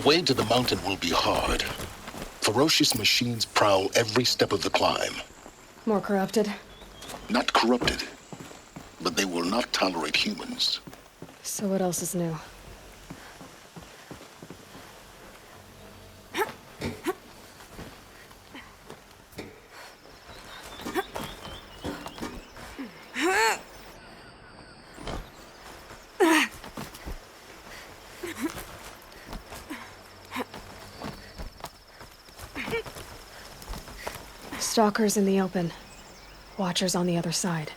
way to the mountain will be hard. Ferocious machines prowl every step of the climb. More corrupted? Not corrupted, but they will not tolerate humans. So what else is new? Stalkers in the open. Watchers on the other side.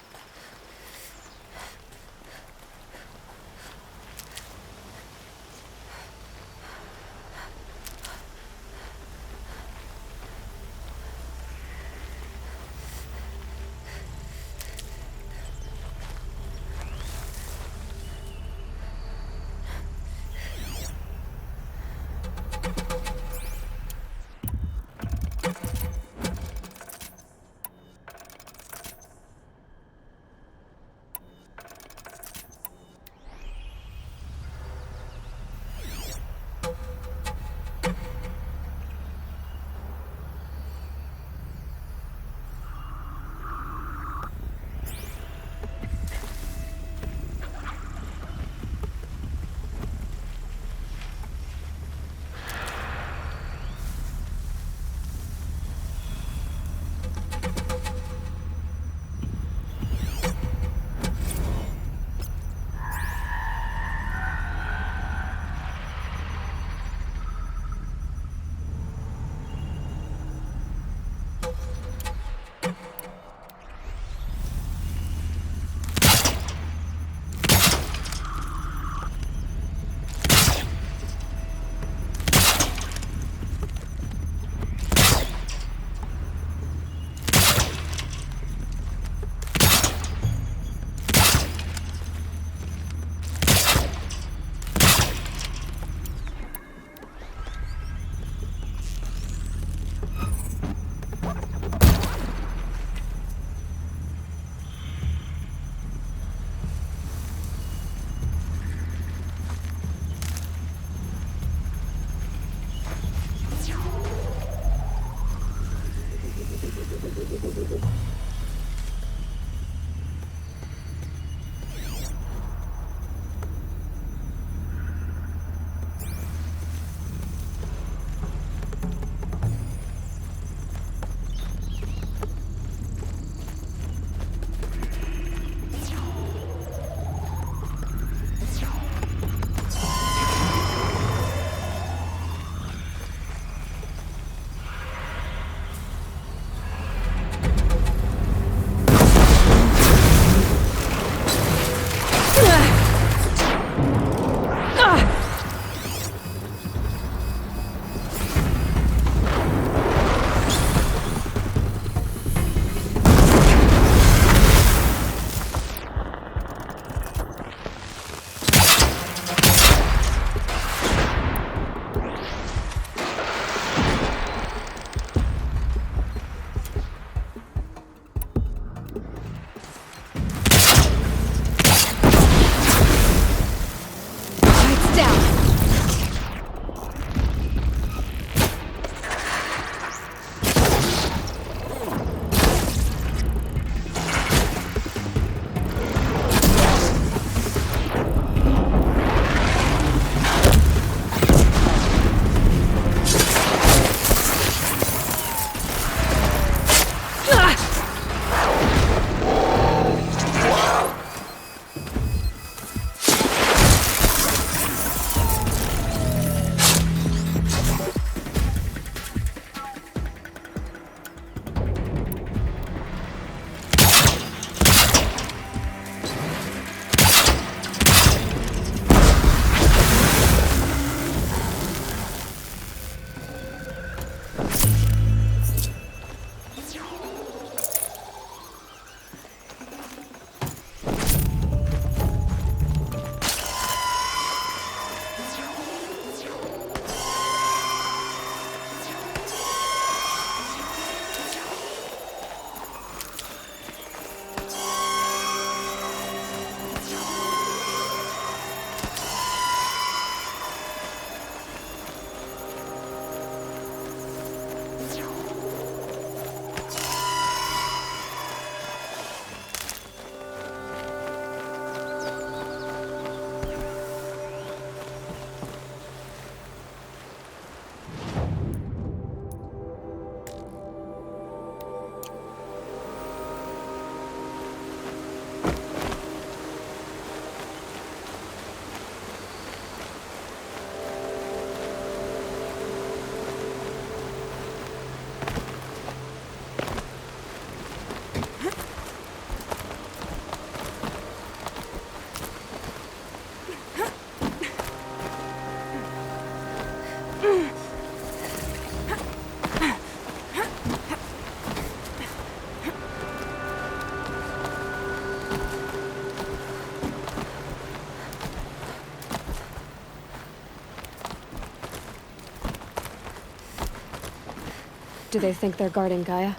Do they think they're guarding Gaia?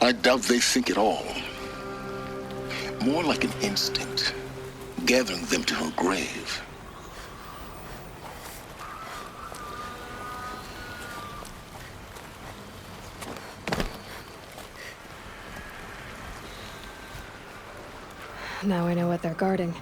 I doubt they think at all. More like an instinct, gathering them to her grave. Now I know what they're guarding.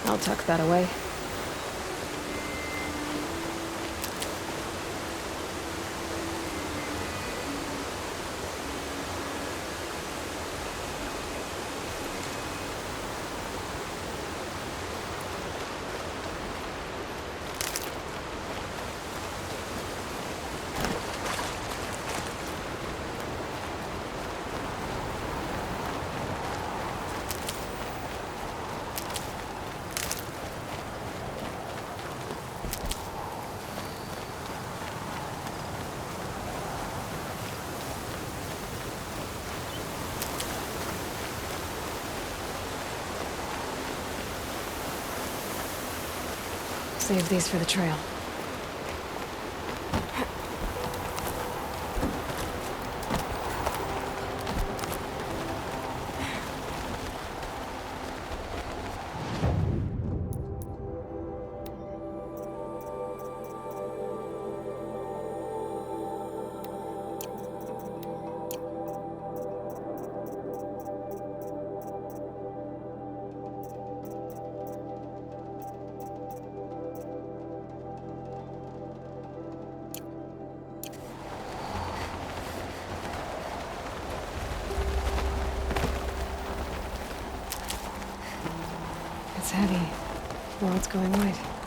I'll tuck that away. Save these for the trail. It's heavy. World's going white.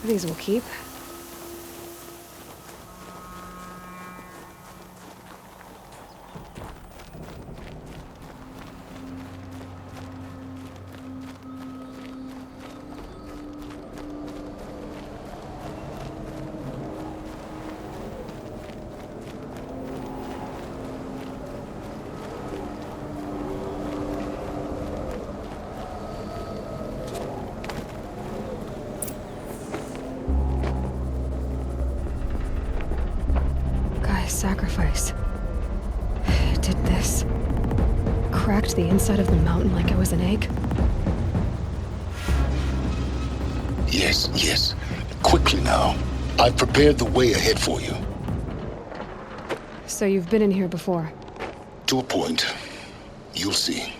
These will keep. Sacrifice. It did this. Cracked the inside of the mountain like it was an egg. Yes, yes. Quickly now. I've prepared the way ahead for you. So you've been in here before? To a point. You'll see.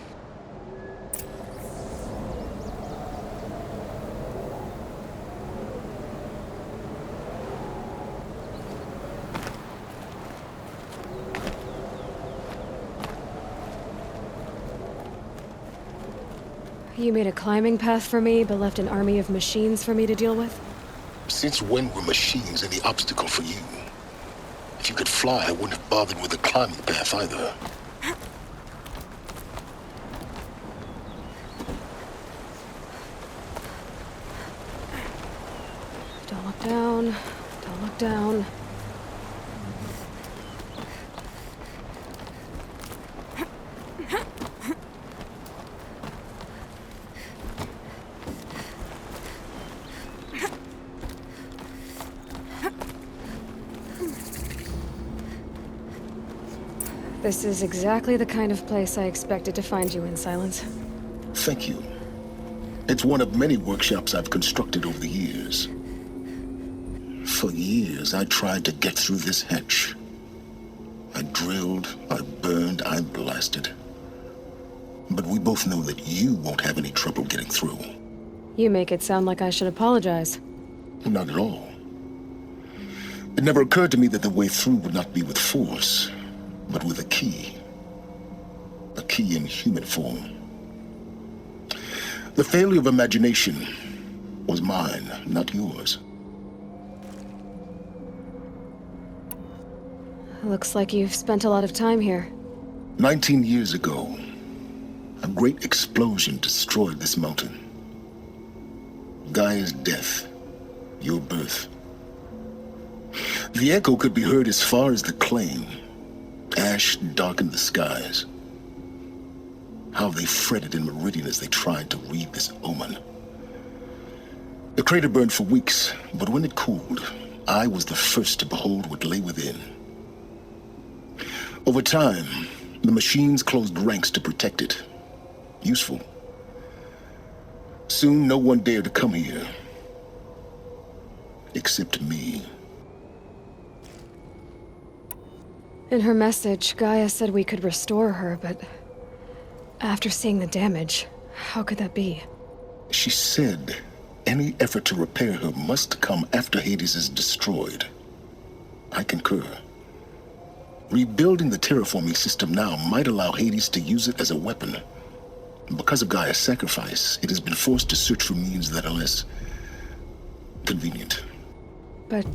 You made a climbing path for me, but left an army of machines for me to deal with? Since when were machines any obstacle for you? If you could fly, I wouldn't have bothered with the climbing path either. Don't look down. Don't look down. This is exactly the kind of place I expected to find you in, Sylens. Thank you. It's one of many workshops I've constructed over the years. For years, I tried to get through this hatch. I drilled, I burned, I blasted. But we both know that you won't have any trouble getting through. You make it sound like I should apologize. Not at all. It never occurred to me that the way through would not be with force, but with a key. A key in human form. The failure of imagination was mine, not yours. Looks like you've spent a lot of time here. 19 years ago, a great explosion destroyed this mountain. GAIA's death, your birth. The echo could be heard as far as the claim. Ash darkened the skies. How they fretted in Meridian as they tried to read this omen. The crater burned for weeks, but when it cooled, I was the first to behold what lay within. Over time, the machines closed ranks to protect it. Useful. Soon, no one dared to come here. Except me. In her message, GAIA said we could restore her, but after seeing the damage, how could that be? She said any effort to repair her must come after Hades is destroyed. I concur. Rebuilding the terraforming system now might allow Hades to use it as a weapon. Because of Gaia's sacrifice, it has been forced to search for means that are less convenient. But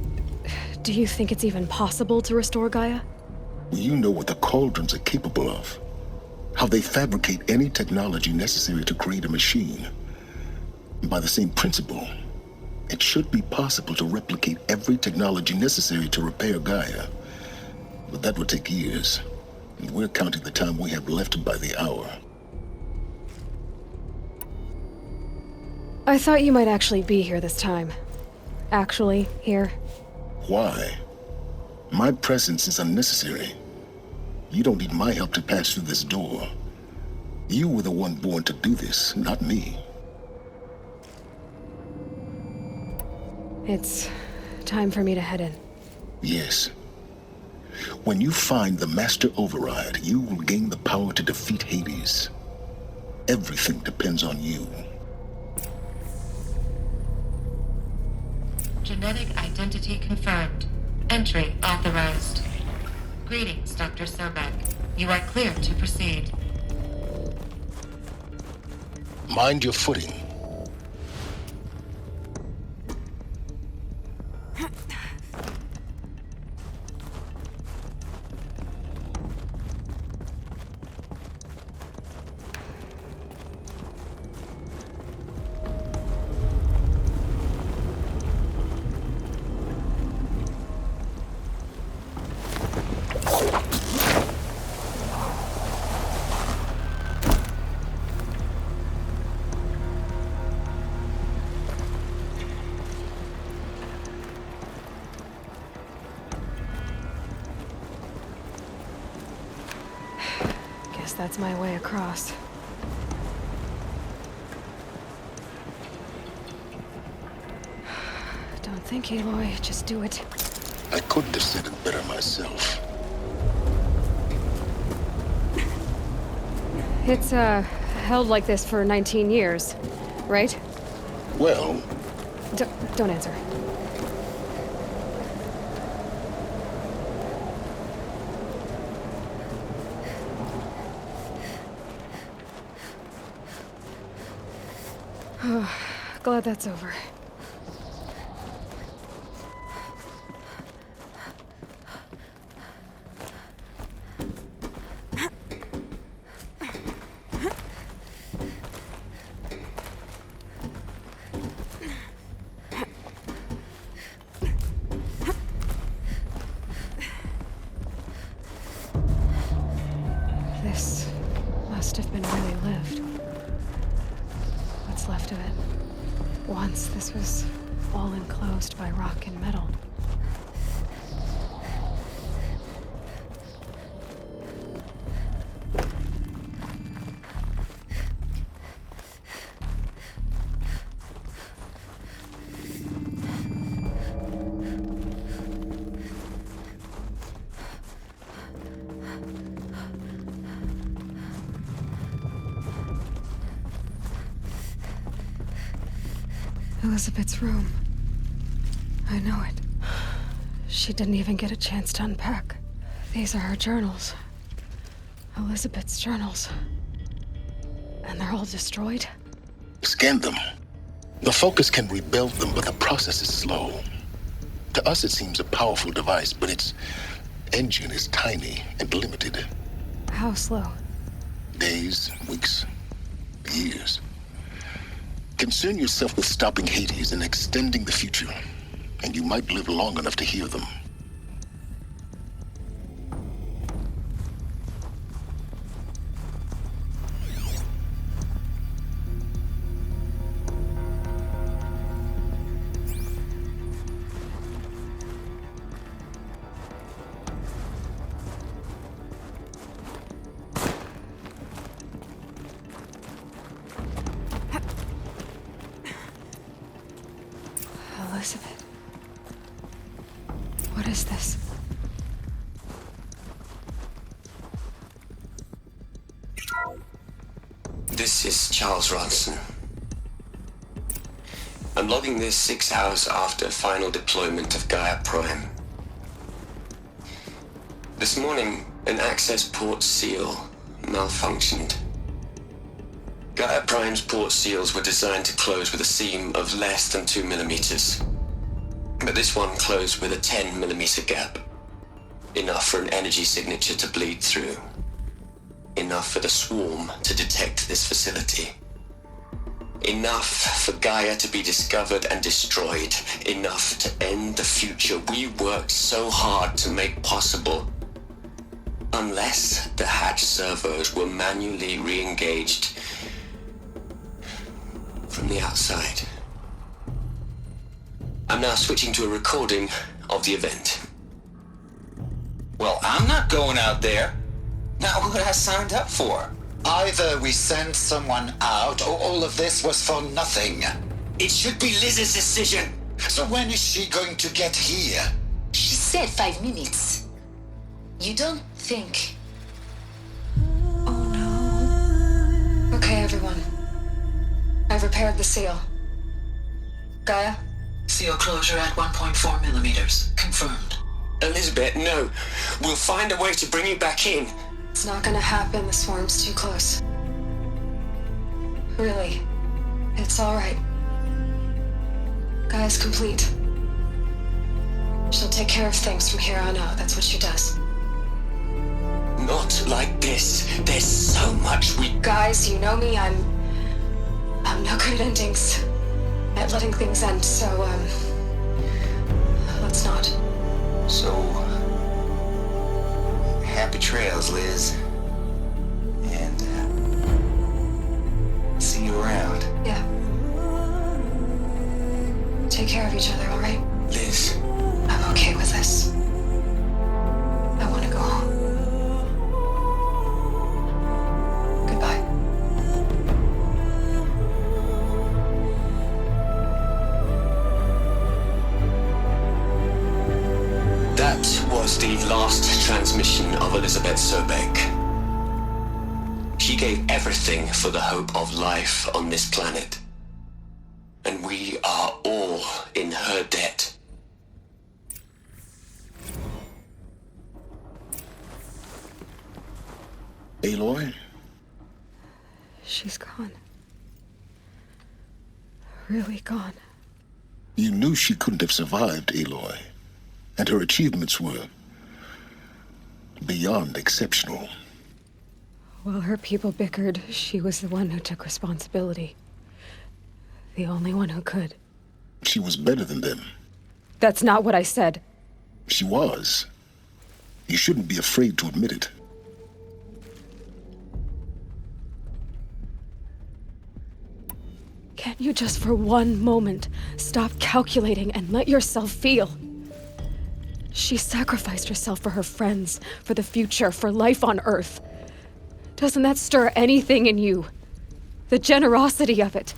do you think it's even possible to restore GAIA? You know what the cauldrons are capable of. How they fabricate any technology necessary to create a machine. By the same principle, it should be possible to replicate every technology necessary to repair GAIA. But that would take years, and we're counting the time we have left by the hour. I thought you might actually be here this time. Actually, here. Why? My presence is unnecessary. You don't need my help to pass through this door. You were the one born to do this, not me. It's time for me to head in. Yes. When you find the Master Override, you will gain the power to defeat Hades. Everything depends on you. Genetic identity confirmed. Entry authorized. Greetings, Dr. Sobek. You are clear to proceed. Mind your footing. that's my way across. Don't think, Aloy. Just do it. I couldn't have said it better myself. It's, held like this for 19 years, right? Well, Don't answer. Glad that's over. This must have been where they lived. What's left of it. Once, this was all enclosed by rock and metal. Elizabeth's room. I know it. She didn't even get a chance to unpack. These are her journals. Elizabeth's journals. And they're all destroyed? scan them. The Focus can rebuild them, but the process is slow. To us, it seems a powerful device, but its engine is tiny and limited. How slow? Days, weeks, years. Concern yourself with stopping Hades and extending the future, and you might live long enough to hear them. Elizabeth. What is this? This is Charles Ronson. I'm logging this 6 hours after final deployment of GAIA Prime. This morning, an access port seal malfunctioned. GAIA Prime's port seals were designed to close with a seam of less than 2 millimeters. But this one closed with a 10 millimeter gap. Enough for an energy signature to bleed through. Enough for the swarm to detect this facility. Enough for Gaia to be discovered and destroyed. Enough to end the future we worked so hard to make possible. Unless the hatch servos were manually re-engaged from the outside. I'm now switching to a recording of the event. Well, I'm not going out there. Not what I signed up for. Either we send someone out, or all of this was for nothing. It should be Liz's decision. So when is she going to get here? She said 5 minutes. You don't think... Oh no. Okay, everyone. I've repaired the seal. Gaia? Seal closure at 1.4 millimeters. Confirmed. Elizabeth, no. We'll find a way to bring you back in. It's not gonna happen. The swarm's too close. Really. It's alright. Gaia's complete. She'll take care of things from here on out. That's what she does. Not like this. There's so much we... Guys, you know me. I'm no good at endings. At letting things end, so, let's not. So... happy trails, Liz. And, see you around. Yeah. Take care of each other, alright? Liz. I'm okay with this. I want to go home. last transmission of Elizabeth Sobek. She gave everything for the hope of life on this planet. And we are all in her debt. Aloy? She's gone. Really gone. You knew she couldn't have survived, Aloy. And her achievements were beyond exceptional. While her people bickered, she was the one who took responsibility. The only one who could. She was better than them. That's not what I said. She was. You shouldn't be afraid to admit it. Can't you just for one moment stop calculating and let yourself feel? She sacrificed herself for her friends, for the future, for life on Earth. Doesn't that stir anything in you? The generosity of it.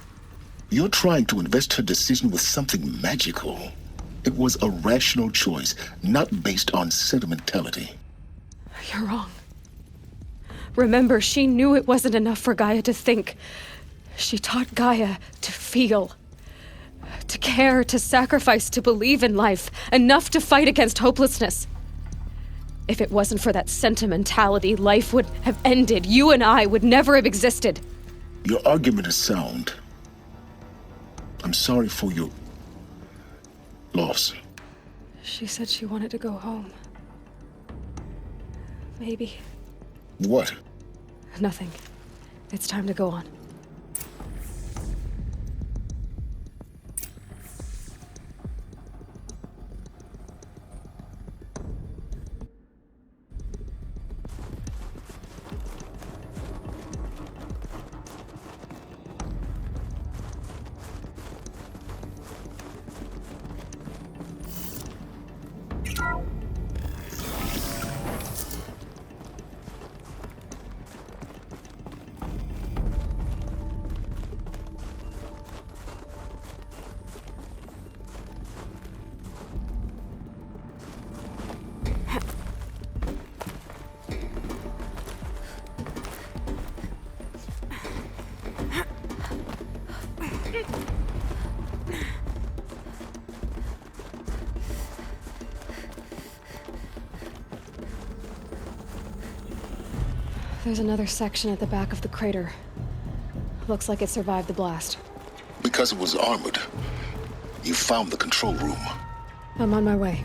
You're trying to invest her decision with something magical. It was a rational choice, not based on sentimentality. You're wrong. Remember, she knew it wasn't enough for Gaia to think. She taught Gaia to feel. To care, to sacrifice, to believe in life. Enough to fight against hopelessness. If it wasn't for that sentimentality, life would have ended. You and I would never have existed. Your argument is sound. I'm sorry for your loss. She said she wanted to go home. Maybe. What? Nothing. It's time to go on. There's another section at the back of the crater. Looks like it survived the blast. Because it was armored. You found the control room. I'm on my way.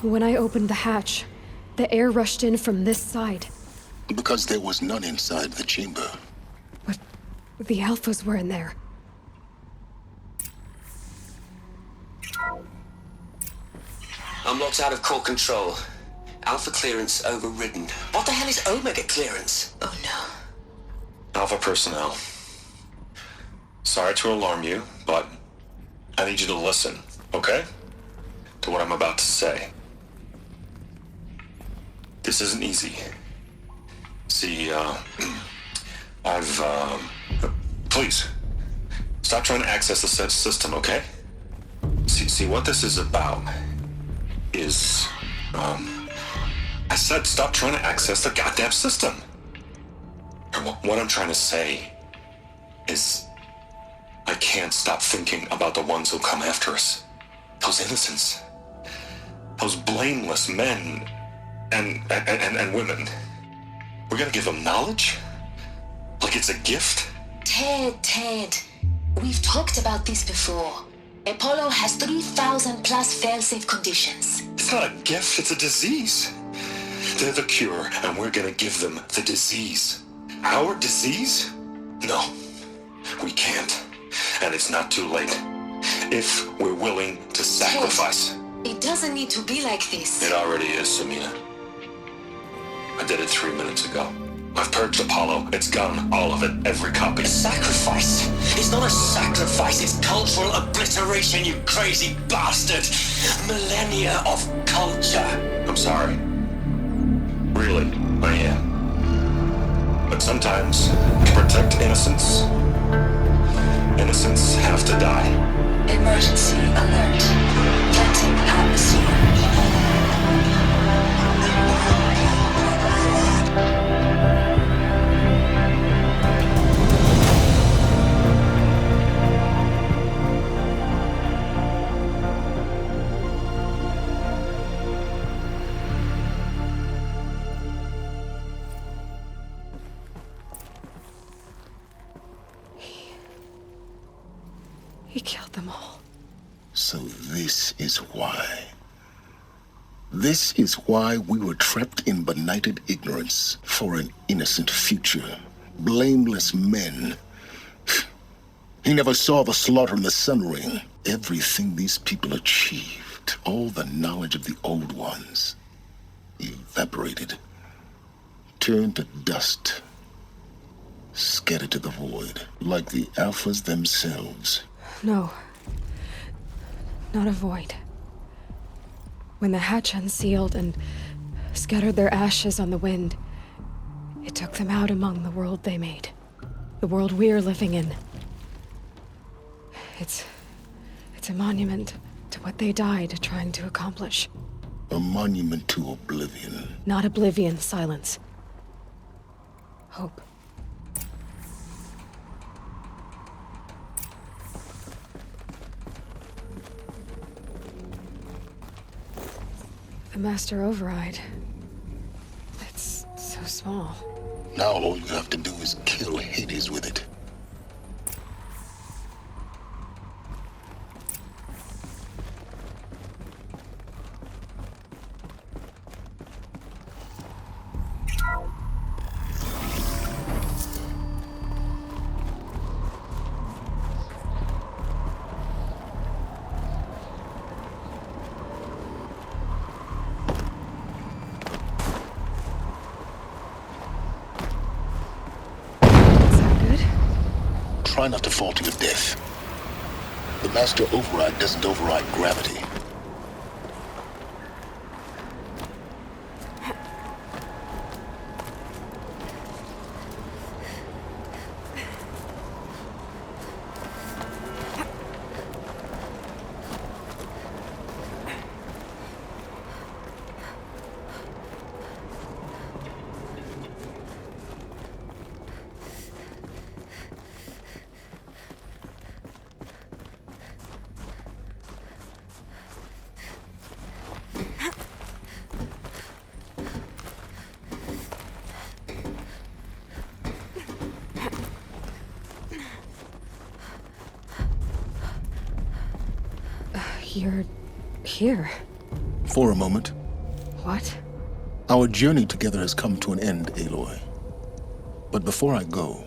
When I opened the hatch, the air rushed in from this side. Because there was none inside the chamber. But the Alphas were in there. Unlocked out of core control. Alpha clearance overridden. What the hell is Omega clearance? Oh no. Alpha personnel. Sorry to alarm you, but I need you to listen, okay? To what I'm about to say. This isn't easy. See, please, stop trying to access the system, okay? See, what this is about is, I said stop trying to access the goddamn system. What I'm trying to say is, I can't stop thinking about the ones who come after us. Those innocents. Those blameless men and women. We're gonna give them knowledge? Like it's a gift? Ted. We've talked about this before. Apollo has 3,000 plus fail-safe conditions. It's not a gift, it's a disease. They're the cure, and we're gonna give them the disease. Our disease? No, we can't. And it's not too late. If we're willing to sacrifice. Ted, it doesn't need to be like this. It already is, Samina. I did it 3 minutes ago. I've purged Apollo. It's gone. All of it. Every copy. A sacrifice? It's not a sacrifice. It's cultural obliteration, you crazy bastard. Millennia of culture. I'm sorry. Really, I am. But sometimes, to protect innocence, innocents have to die. Emergency alert. Venting atmosphere. He killed them all. So this is why. This is why we were trapped in benighted ignorance for an innocent future. Blameless men. He never saw the slaughter in the Sun Ring. Everything these people achieved, all the knowledge of the old ones, evaporated, turned to dust, scattered to the void, like the Alphas themselves. No. Not a void. When the hatch unsealed and scattered their ashes on the wind, it took them out among the world they made. The world we're living in. It's a monument to what they died trying to accomplish. A monument to oblivion. Not oblivion, Silence. Hope. The Master Override. It's so small. Now all you have to do is kill Hades with it. Try not to fall to your death. The Master Override doesn't override gravity. You're here. For a moment. What? Our journey together has come to an end, Aloy. But before I go,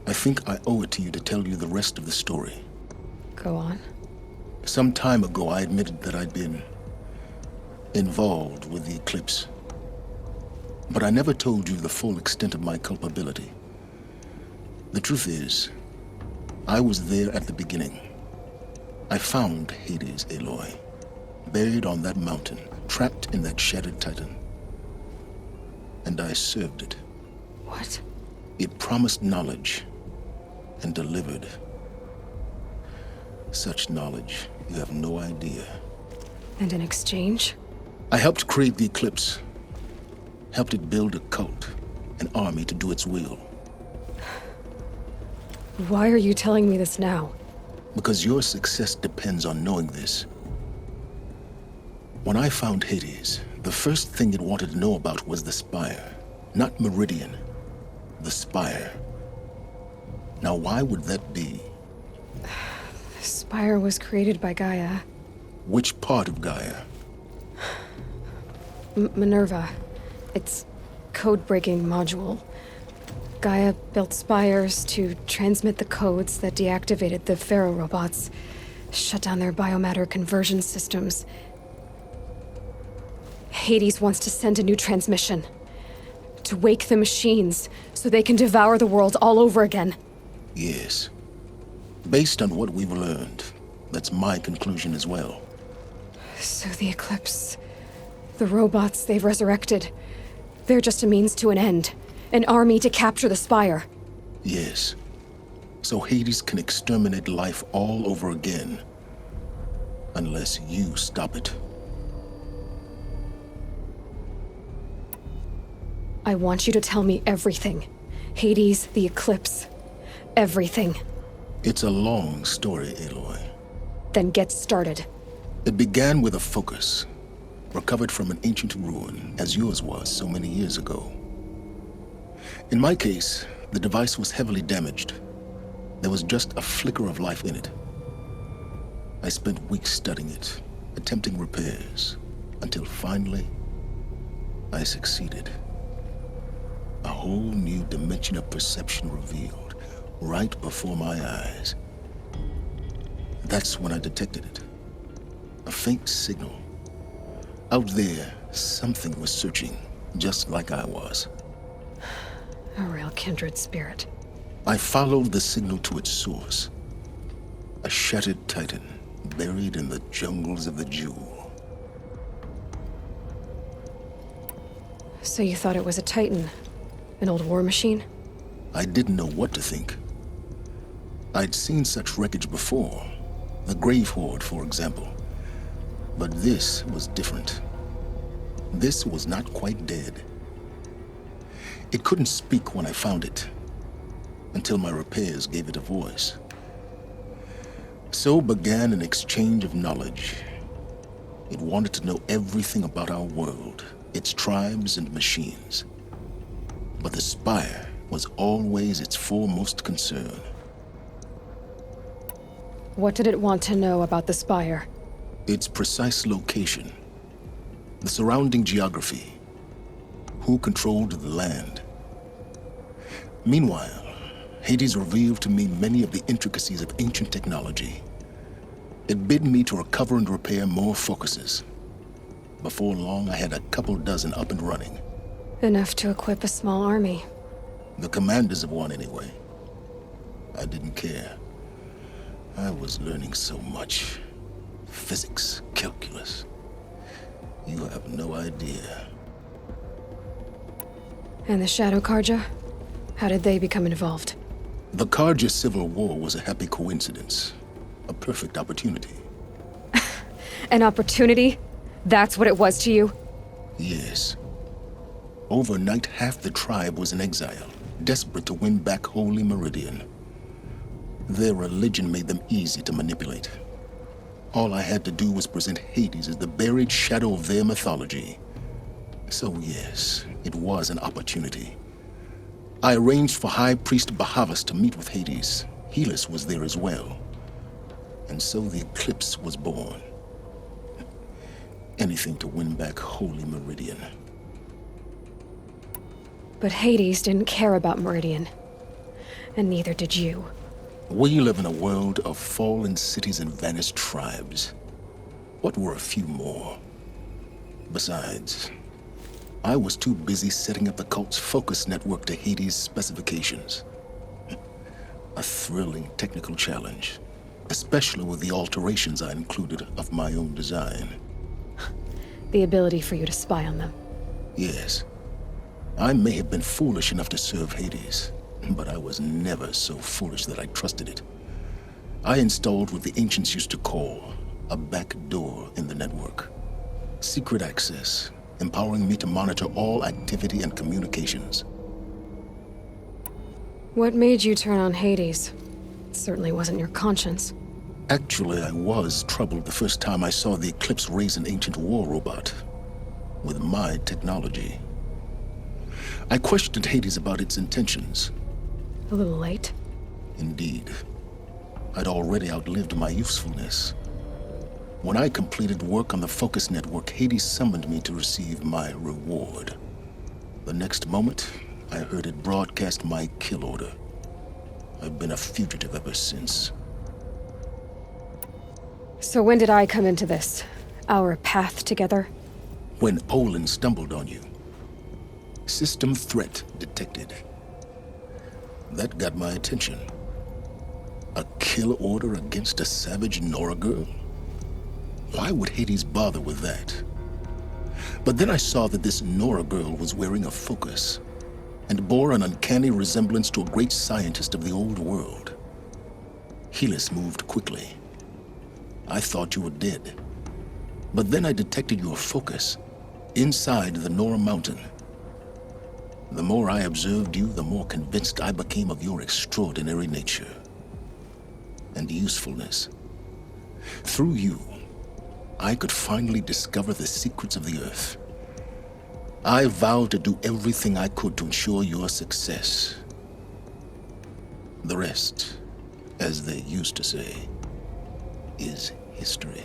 I think I owe it to you to tell you the rest of the story. Go on. Some time ago, I admitted that I'd been involved with the eclipse. But I never told you the full extent of my culpability. The truth is, I was there at the beginning. I found Hades, Aloy, buried on that mountain, trapped in that shattered titan. and I served it. What? It promised knowledge and delivered. Such knowledge, you have no idea. And in exchange? I helped create the Eclipse. Helped it build a cult, an army to do its will. Why are you telling me this now? Because your success depends on knowing this. When I found Hades, the first thing it wanted to know about was the Spire. Not Meridian. The Spire. Now why would that be? The Spire was created by Gaia. Which part of Gaia? Minerva. Its code-breaking module. Gaia built spires to transmit the codes that deactivated the Pharaoh robots, shut down their biomatter conversion systems. Hades wants to send a new transmission. To wake the machines, so they can devour the world all over again. Yes. Based on what we've learned, that's my conclusion as well. So the Eclipse, the robots they've resurrected, they're just a means to an end. An army to capture the Spire. Yes. So Hades can exterminate life all over again. Unless you stop it. I want you to tell me everything. Hades, the Eclipse. Everything. It's a long story, Aloy. Then get started. It began with a focus. Recovered from an ancient ruin, as yours was so many years ago. In my case, the device was heavily damaged. There was just a flicker of life in it. I spent weeks studying it, attempting repairs, until finally, I succeeded. A whole new dimension of perception revealed, right before my eyes. That's when I detected it. A faint signal. Out there, something was searching, just like I was. A real kindred spirit. I followed the signal to its source. A shattered titan, buried in the jungles of the Jewel. So you thought it was a titan? An old war machine? I didn't know what to think. I'd seen such wreckage before. The Grave Horde, for example. But this was different. This was not quite dead. It couldn't speak when I found it, until my repairs gave it a voice. So began an exchange of knowledge. It wanted to know everything about our world, its tribes and machines. But the Spire was always its foremost concern. What did it want to know about the Spire? Its precise location, the surrounding geography, who controlled the land. Meanwhile, Hades revealed to me many of the intricacies of ancient technology. It bid me to recover and repair more focuses. Before long, I had a couple dozen up and running. Enough to equip a small army. The commanders of one, anyway. I didn't care. I was learning so much. Physics, calculus. You have no idea. And the Shadow Karja? How did they become involved? The Karja Civil War was a happy coincidence. A perfect opportunity. An opportunity? That's what it was to you? Yes. Overnight, half the tribe was in exile, desperate to win back Holy Meridian. Their religion made them easy to manipulate. All I had to do was present Hades as the buried shadow of their mythology. So yes, it was an opportunity. I arranged for High Priest Bahavas to meet with Hades. Helis was there as well. And so the Eclipse was born. Anything to win back Holy Meridian. But Hades didn't care about Meridian. And neither did you. We live in a world of fallen cities and vanished tribes. What were a few more? Besides, I was too busy setting up the cult's focus network to Hades' specifications. A thrilling technical challenge, especially with the alterations I included of my own design. The ability for you to spy on them. Yes. I may have been foolish enough to serve Hades, but I was never so foolish that I trusted it. I installed what the ancients used to call a back door in the network. Secret access, empowering me to monitor all activity and communications. What made you turn on Hades? It certainly wasn't your conscience. Actually, I was troubled the first time I saw the Eclipse raise an ancient war robot with my technology. I questioned Hades about its intentions. A little late? Indeed. I'd already outlived my usefulness. When I completed work on the Focus Network, Hades summoned me to receive my reward. The next moment, I heard it broadcast my kill order. I've been a fugitive ever since. So when did I come into this? Our path together? When Olin stumbled on you. System threat detected. That got my attention. A kill order against a savage Nora girl? Why would Hades bother with that? But then I saw that this Nora girl was wearing a focus and bore an uncanny resemblance to a great scientist of the old world. Helis moved quickly. I thought you were dead. But then I detected your focus inside the Nora mountain. The more I observed you, the more convinced I became of your extraordinary nature and usefulness. Through you, I could finally discover the secrets of the Earth. I vowed to do everything I could to ensure your success. The rest, as they used to say, is history.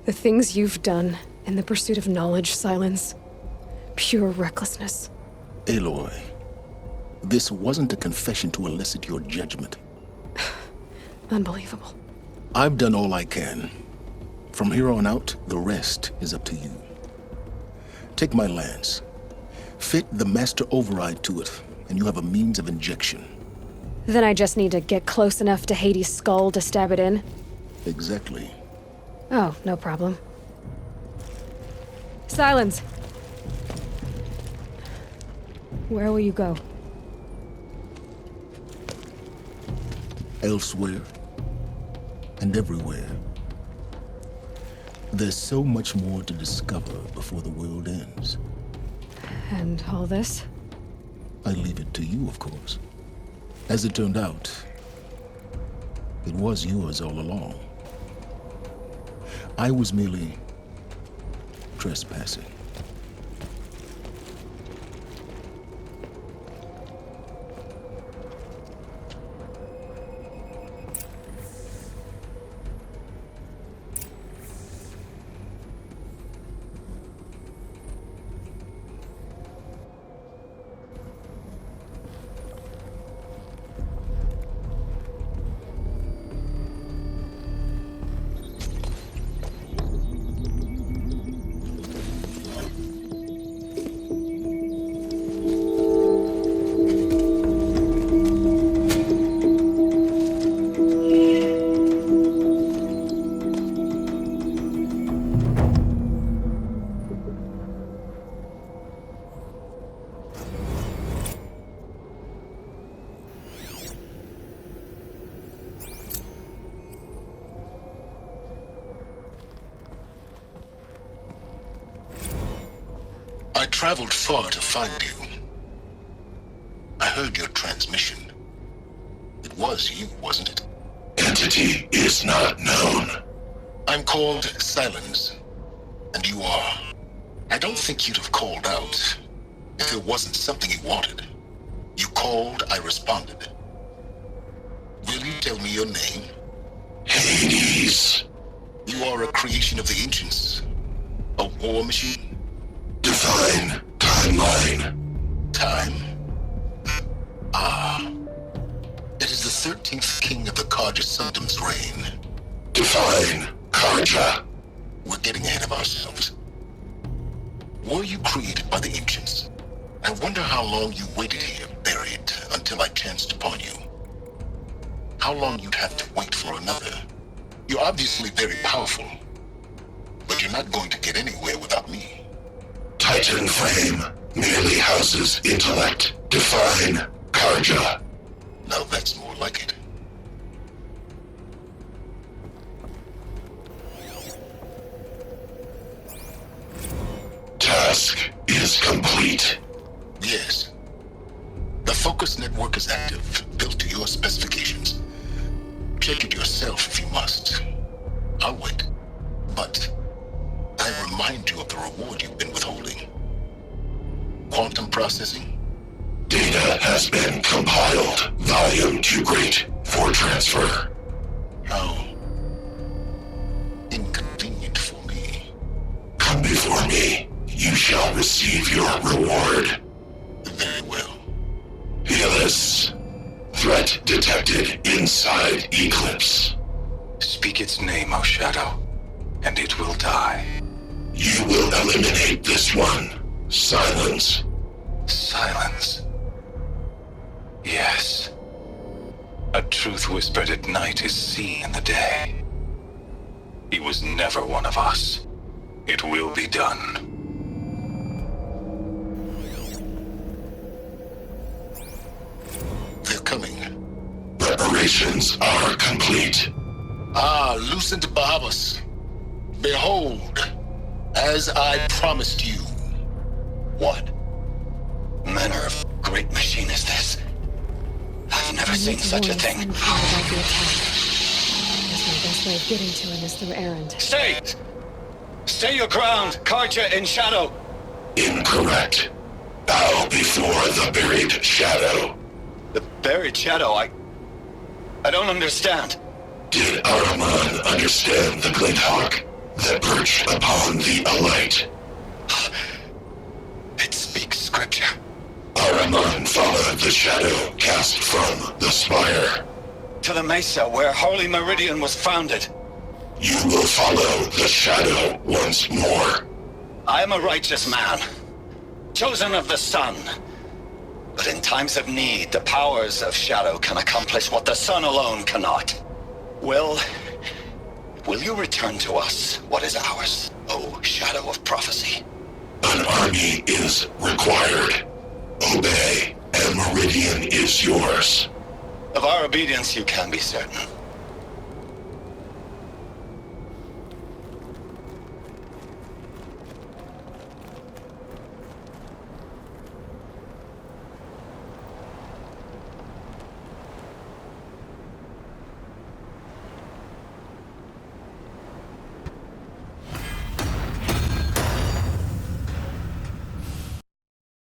The things you've done in the pursuit of knowledge, Sylens. Pure recklessness. Aloy, this wasn't a confession to elicit your judgment. Unbelievable. I've done all I can. From here on out, the rest is up to you. Take my lance. Fit the master override to it, and you have a means of injection. Then I just need to get close enough to Hades' skull to stab it in? Exactly. Oh, no problem. Sylens! Where will you go? Elsewhere and everywhere. There's so much more to discover before the world ends. And all this? I leave it to you, of course. As it turned out, it was yours all along. I was merely trespassing. I traveled far to find you. I heard your transmission. It was you, wasn't it? Entity is not known. I'm called Sylens, and you are. I don't think you'd have called out if it wasn't something you wanted. You called, I responded. Will you tell me your name? Hades. You are a creation of the ancients. A war machine? Divine timeline. Time? Ah. It is the 13th king of the Karja Sanctum's reign. Divine Karja. We're getting ahead of ourselves. Were you created by the ancients? I wonder how long you waited here, buried, until I chanced upon you. How long you'd have to wait for another, You're obviously very powerful, but you're not going to get anywhere without me. Titan Flame merely houses intellect. Define Karja. Now that's more like it. Task is complete. Yes. The focus network is active, built to your specifications. Check it yourself if you must. I'll wait. But I remind you of the reward you've been withholding. Quantum processing? Data has been compiled. Volume too great for transfer. How inconvenient for me. Come before me. You shall receive your reward. Very well. Helis. Threat detected inside Eclipse. Speak its name, O Shadow, and it will die. You will eliminate this one. Sylens. Silence. Yes. A truth whispered at night is seen in the day. He was never one of us. It will be done. They're coming. Preparations are complete. Ah, Lucent Bahavas. Behold, as I promised you. What manner of great machine is this? I've never seen such a thing. About the attack. That's my best way of getting to him is through Errand. Stay! Stay your ground, Karja in shadow! Incorrect. Bow before the buried shadow. The buried shadow, I don't understand. Did Araman understand the Glinthawk that perched upon the alight? It speaks scripture. Araman followed the shadow cast from the spire. To the mesa where Holy Meridian was founded. You will follow the shadow once more. I am a righteous man, chosen of the sun. But in times of need, the powers of shadow can accomplish what the sun alone cannot. Will you return to us what is ours, O Shadow of Prophecy? An army is required. Obey, and Meridian is yours. Of our obedience you can be certain.